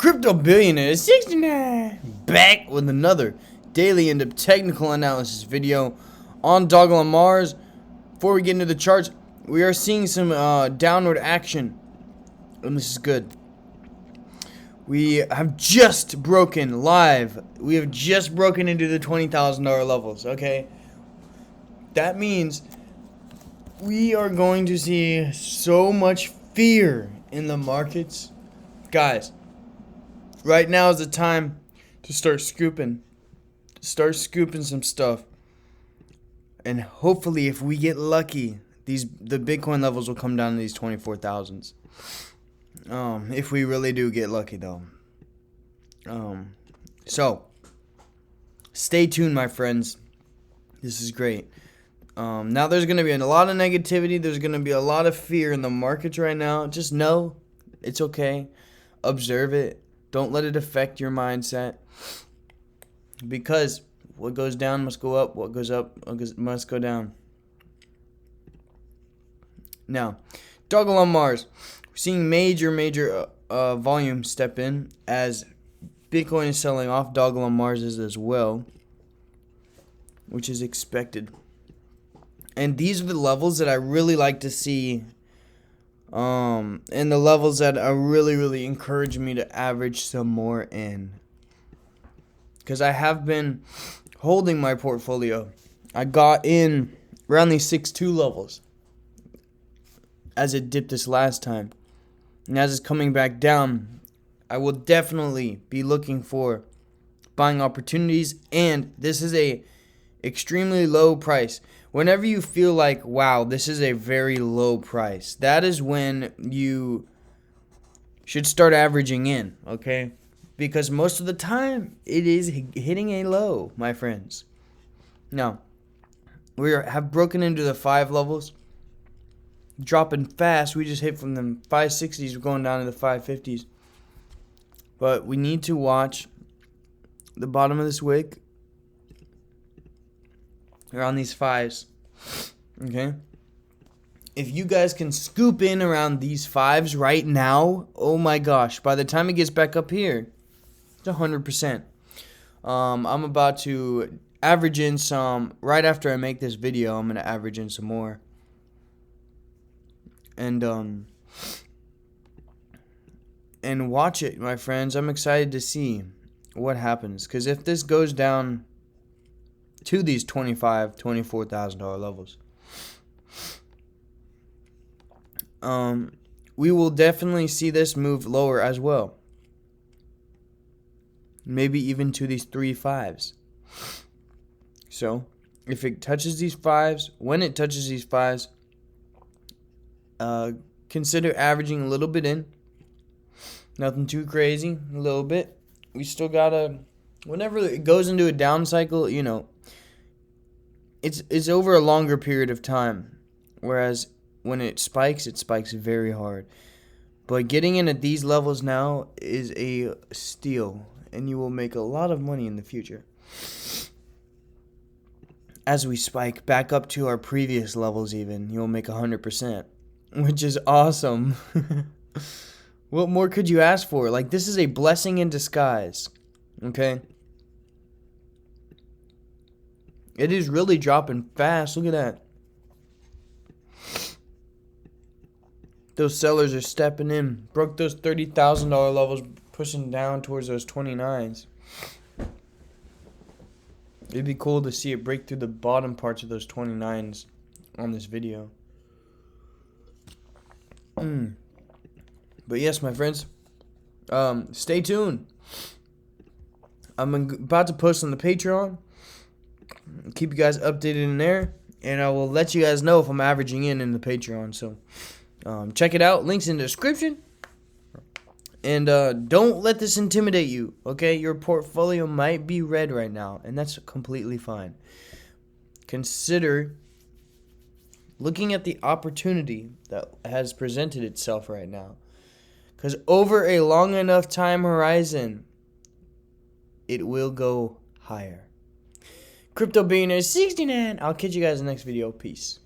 Crypto Billionaire 69 back with another daily in-depth technical analysis video on Dogelon Mars. Before we get into the charts, we are seeing some downward action, and this is good. We have just broken live. We have just broken into the $20,000 levels. Okay, that means we are going to see so much fear in the markets, guys. Right now is the time to start scooping. Start scooping some stuff. And hopefully if we get lucky, the Bitcoin levels will come down to these 24,000s. If we really do get lucky though. So stay tuned, my friends. This is great. Now there's going to be a lot of negativity. There's going to be a lot of fear in the markets right now. Just know it's okay. Observe it. Don't let it affect your mindset, because what goes down must go up. What goes up must go down. Now, Dogelon Mars, we're seeing major volume step in as Bitcoin is selling off. Dogelon Mars is as well, which is expected. And these are the levels that I really like to see. And the levels that are really encourage me to average some more in, because I have been holding my portfolio. I got in around these 6.2 levels as it dipped this last time, and as it's coming back down, I will definitely be looking for buying opportunities. And this is a extremely low price. Whenever you feel like, wow, this is a very low price, that is when you should start averaging in, okay? Because most of the time, it is hitting a low, my friends. Now, we have broken into the 5 levels, dropping fast. We just hit from the 560s, we're going down to the 550s. But we need to watch the bottom of this wick around these 5s, okay? If you guys can scoop in around these 5s right now, oh my gosh, by the time it gets back up here, it's 100%. I'm about to average in some, right after I make this video, I'm going to average in some more. And watch it, my friends. I'm excited to see what happens, because if this goes down to these $24,000 levels, we will definitely see this move lower as well. Maybe even to these 3 5s. So, if it touches these 5s, when it touches these 5s, consider averaging a little bit in. Nothing too crazy, a little bit. We still gotta, whenever it goes into a down cycle, you know, it's over a longer period of time, whereas when it spikes very hard. But getting in at these levels now is a steal, and you will make a lot of money in the future as we spike back up to our previous levels. Even you'll make 100%, which is awesome. What more could you ask for? Like, this is a blessing in disguise, okay? It is really dropping fast. Look at that. Those sellers are stepping in. Broke those $30,000 levels, pushing down towards those 29s. It'd be cool to see it break through the bottom parts of those 29s on this video. But yes, my friends, stay tuned. I'm about to post on the Patreon. Keep you guys updated in there, and I will let you guys know if I'm averaging in the Patreon. So check it out. Links in the description. And don't let this intimidate you, okay? Your portfolio might be red right now, and that's completely fine. Consider looking at the opportunity that has presented itself right now, because over a long enough time horizon, it will go higher. Crypto Billionaire 69. I'll catch you guys in the next video. Peace.